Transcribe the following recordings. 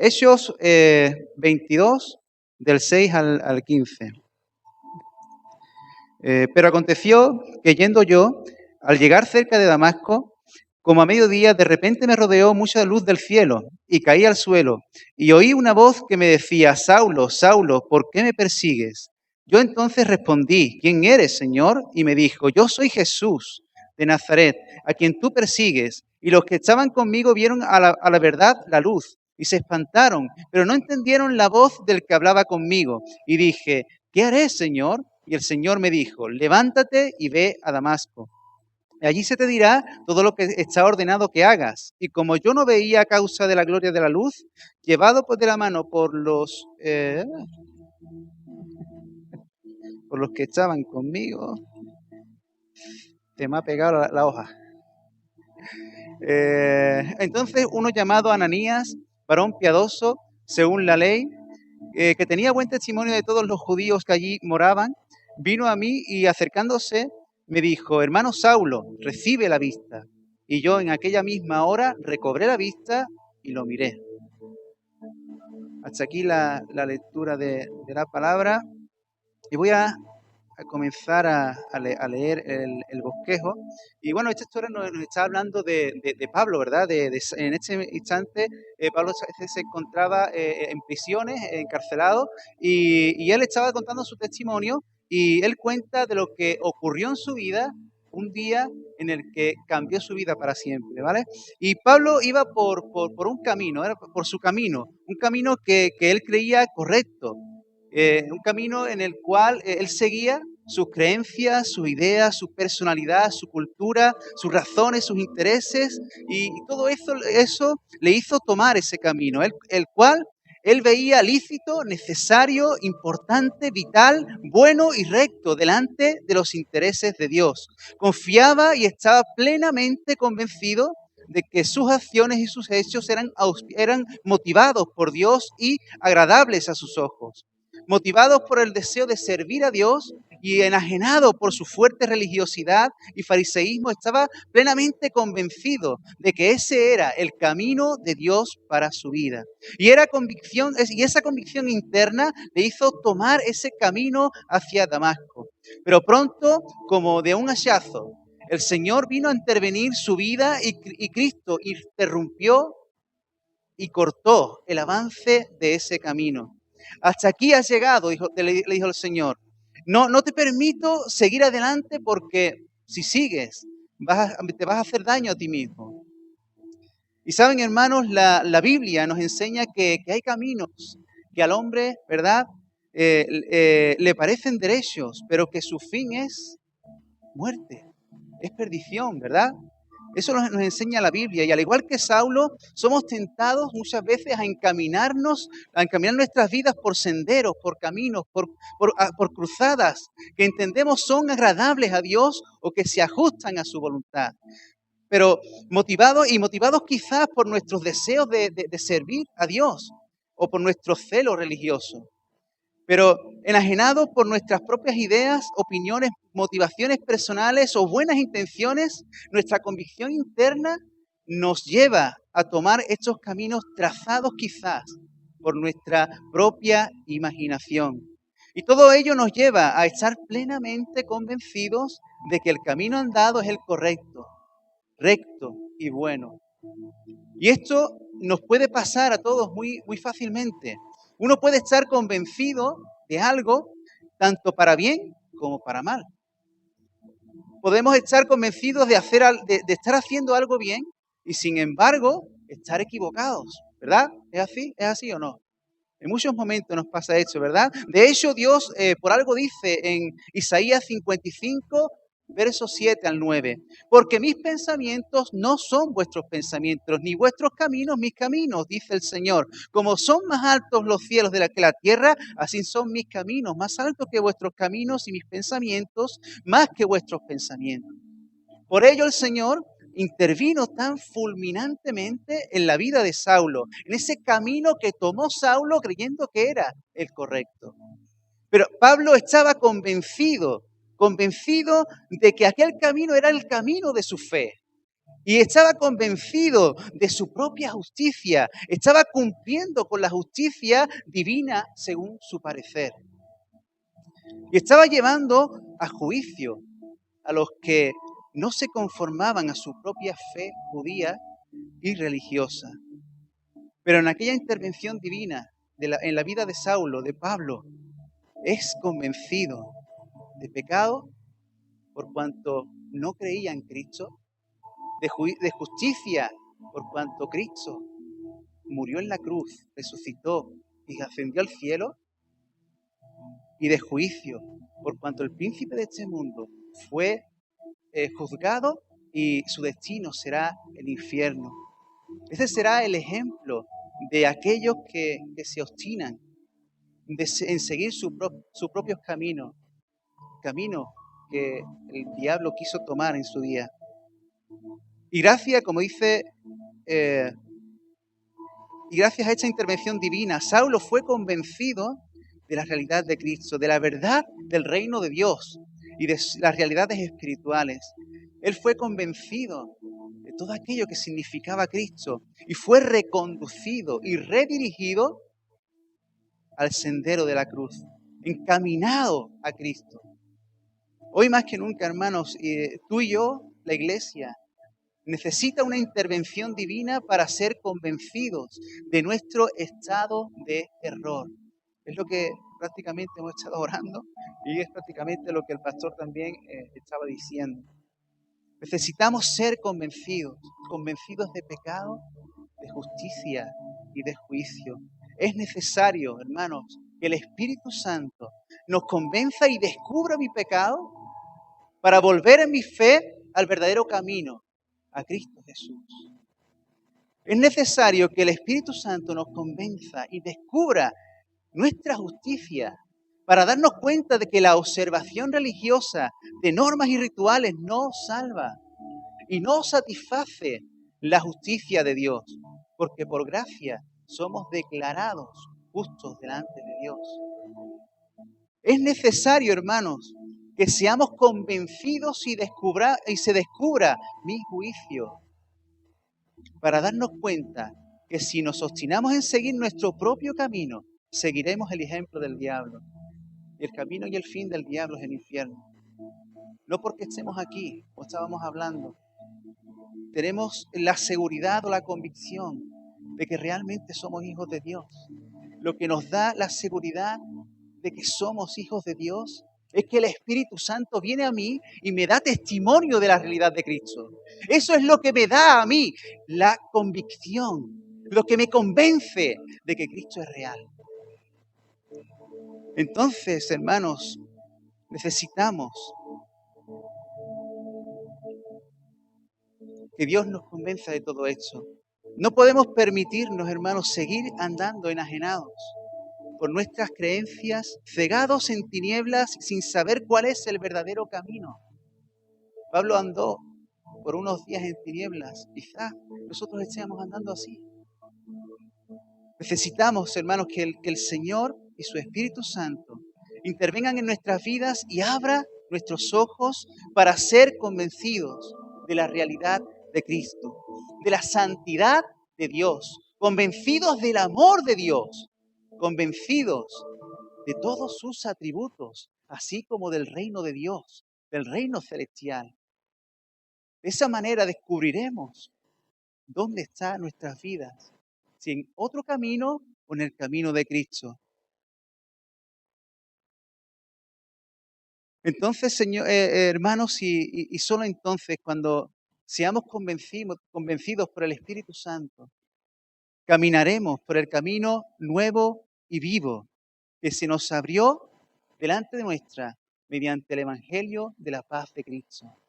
Hechos 22, del 6 al 15. Pero aconteció que yendo yo, al llegar cerca de Damasco, como a mediodía, de repente me rodeó mucha luz del cielo y caí al suelo y oí una voz que me decía: Saulo, Saulo, ¿por qué me persigues? Yo entonces respondí: ¿Quién eres, Señor? Y me dijo: Yo soy Jesús de Nazaret, a quien tú persigues. Y los que estaban conmigo vieron a la verdad la luz y se espantaron, pero no entendieron la voz del que hablaba conmigo. Y dije: ¿Qué haré, Señor? Y el Señor me dijo: levántate y ve a Damasco. Allí se te dirá todo lo que está ordenado que hagas. Y como yo no veía a causa de la gloria de la luz, llevado pues de la mano por los que estaban conmigo, se me ha pegado la hoja. Entonces uno llamado Ananías, varón piadoso, según la ley, que tenía buen testimonio de todos los judíos que allí moraban, vino a mí y acercándose me dijo: hermano Saulo, recibe la vista. Y yo en aquella misma hora recobré la vista y lo miré. Hasta aquí la lectura de la palabra. Y voy a comenzar a leer el bosquejo. Y bueno, esta historia nos está hablando de Pablo, ¿verdad? En este instante, Pablo se encontraba en prisiones, encarcelado, y él estaba contando su testimonio, y él cuenta de lo que ocurrió en su vida, un día en el que cambió su vida para siempre, ¿vale? Y Pablo iba por un camino, era por su camino, un camino que él creía correcto, un camino en el cual él seguía sus creencias, sus ideas, su personalidad, su cultura, sus razones, sus intereses, y todo eso le hizo tomar ese camino, el cual él veía lícito, necesario, importante, vital, bueno y recto delante de los intereses de Dios. Confiaba y estaba plenamente convencido de que sus acciones y sus hechos eran motivados por Dios y agradables a sus ojos, motivados por el deseo de servir a Dios y enajenado por su fuerte religiosidad y fariseísmo, estaba plenamente convencido de que ese era el camino de Dios para su vida. Y esa convicción interna le hizo tomar ese camino hacia Damasco. Pero pronto, como de un hachazo, el Señor vino a intervenir su vida y Cristo interrumpió y cortó el avance de ese camino. Hasta aquí has llegado, le dijo el Señor. No te permito seguir adelante, porque si sigues te vas a hacer daño a ti mismo. Y saben, hermanos, la Biblia nos enseña que hay caminos que al hombre, ¿verdad?, le parecen derechos, pero que su fin es muerte, es perdición, ¿verdad? Eso nos enseña la Biblia, y al igual que Saulo, somos tentados muchas veces a encaminar nuestras vidas por senderos, por caminos, por cruzadas que entendemos son agradables a Dios o que se ajustan a su voluntad. Pero motivados quizás por nuestros deseos de servir a Dios o por nuestro celo religioso, pero enajenados por nuestras propias ideas, opiniones, motivaciones personales o buenas intenciones, nuestra convicción interna nos lleva a tomar estos caminos trazados quizás por nuestra propia imaginación. Y todo ello nos lleva a estar plenamente convencidos de que el camino andado es el correcto, recto y bueno. Y esto nos puede pasar a todos muy, muy fácilmente. Uno puede estar convencido de algo, tanto para bien como para mal. Podemos estar convencidos de estar haciendo algo bien y, sin embargo, estar equivocados, ¿verdad? ¿Es así? ¿Es así o no? En muchos momentos nos pasa eso, ¿verdad? De hecho, Dios por algo dice en Isaías 55, versos 7 al 9, porque mis pensamientos no son vuestros pensamientos, ni vuestros caminos mis caminos, dice el Señor. Como son más altos los cielos que la tierra, así son mis caminos, más altos que vuestros caminos, y mis pensamientos más que vuestros pensamientos. Por ello el Señor intervino tan fulminantemente en la vida de Saulo, en ese camino que tomó Saulo creyendo que era el correcto. Pero Pablo estaba convencido de que aquel camino era el camino de su fe. Y estaba convencido de su propia justicia, estaba cumpliendo con la justicia divina según su parecer. Y estaba llevando a juicio a los que no se conformaban a su propia fe judía y religiosa. Pero en aquella intervención divina en la vida de Saulo, de Pablo, es convencido de pecado por cuanto no creía en Cristo, de justicia por cuanto Cristo murió en la cruz, resucitó y ascendió al cielo, y de juicio por cuanto el príncipe de este mundo fue juzgado y su destino será el infierno. Ese será el ejemplo de aquellos que se obstinan en seguir sus propios caminos que el diablo quiso tomar en su día. Y gracias, como dice, y gracias a esta intervención divina, Saulo fue convencido de la realidad de Cristo, de la verdad del reino de Dios y de las realidades espirituales. Él fue convencido de todo aquello que significaba Cristo y fue reconducido y redirigido al sendero de la cruz, encaminado a Cristo. Hoy más que nunca, hermanos, tú y yo, la iglesia, necesita una intervención divina para ser convencidos de nuestro estado de error. Es lo que prácticamente hemos estado orando y es prácticamente lo que el pastor también estaba diciendo. Necesitamos ser convencidos de pecado, de justicia y de juicio. Es necesario, hermanos, que el Espíritu Santo nos convenza y descubra mi pecado para volver en mi fe al verdadero camino, a Cristo Jesús. Es necesario que el Espíritu Santo nos convenza y descubra nuestra justicia para darnos cuenta de que la observación religiosa de normas y rituales no salva y no satisface la justicia de Dios, porque por gracia somos declarados justos delante de Dios. Es necesario, hermanos, que seamos convencidos y se descubra mi juicio, para darnos cuenta que si nos obstinamos en seguir nuestro propio camino, seguiremos el ejemplo del diablo. Y el camino y el fin del diablo es el infierno. No porque estemos aquí o estábamos hablando, tenemos la seguridad o la convicción de que realmente somos hijos de Dios. Lo que nos da la seguridad de que somos hijos de Dios es que el Espíritu Santo viene a mí y me da testimonio de la realidad de Cristo. Eso es lo que me da a mí la convicción, lo que me convence de que Cristo es real. Entonces, hermanos, necesitamos que Dios nos convenza de todo esto. No podemos permitirnos, hermanos, seguir andando enajenados por nuestras creencias, cegados en tinieblas, sin saber cuál es el verdadero camino. Pablo andó por unos días en tinieblas. Quizás nosotros estemos andando así. Necesitamos, hermanos, que el Señor y su Espíritu Santo intervengan en nuestras vidas y abra nuestros ojos para ser convencidos de la realidad de Cristo, de la santidad de Dios, convencidos del amor de Dios, convencidos de todos sus atributos, así como del reino de Dios, del reino celestial. De esa manera descubriremos dónde están nuestras vidas, si en otro camino o en el camino de Cristo. Entonces, Señor, hermanos, y solo entonces, cuando seamos convencidos por el Espíritu Santo, caminaremos por el camino nuevo y vivo que se nos abrió delante de nuestra mediante el Evangelio de la paz de Cristo.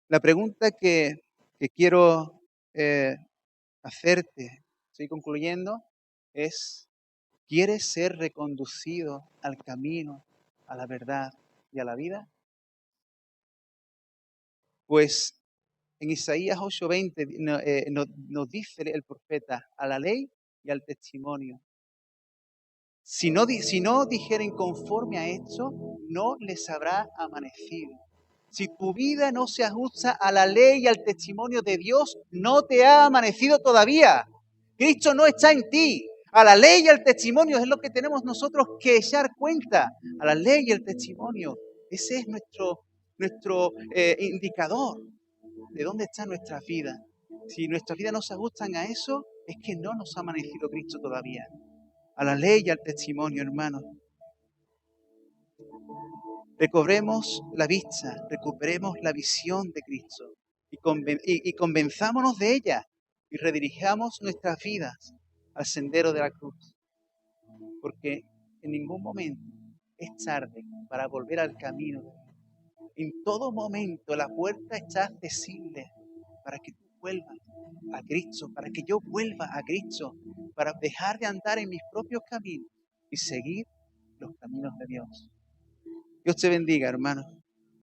La pregunta que quiero hacerte, estoy concluyendo, es: ¿quieres ser reconducido al camino, a la verdad y a la vida? Pues en Isaías 8:20 nos dice el profeta: a la ley y al testimonio. Si no dijeren conforme a esto, no les habrá amanecido. Si tu vida no se ajusta a la ley y al testimonio de Dios, no te ha amanecido todavía. Cristo no está en ti. A la ley y al testimonio es lo que tenemos nosotros que echar cuenta. A la ley y el testimonio. Ese es nuestro indicador de dónde está nuestra vida. Si nuestras vidas no se ajustan a eso, es que no nos ha amanecido Cristo todavía. A la ley y al testimonio, hermanos. Recobremos la vista, recuperemos la visión de Cristo y convenzámonos de ella y redirigamos nuestras vidas al sendero de la cruz. Porque en ningún momento es tarde para volver al camino. En todo momento la puerta está accesible para que tú vuelvas a Cristo, para que yo vuelva a Cristo, para dejar de andar en mis propios caminos y seguir los caminos de Dios. Dios te bendiga, hermano.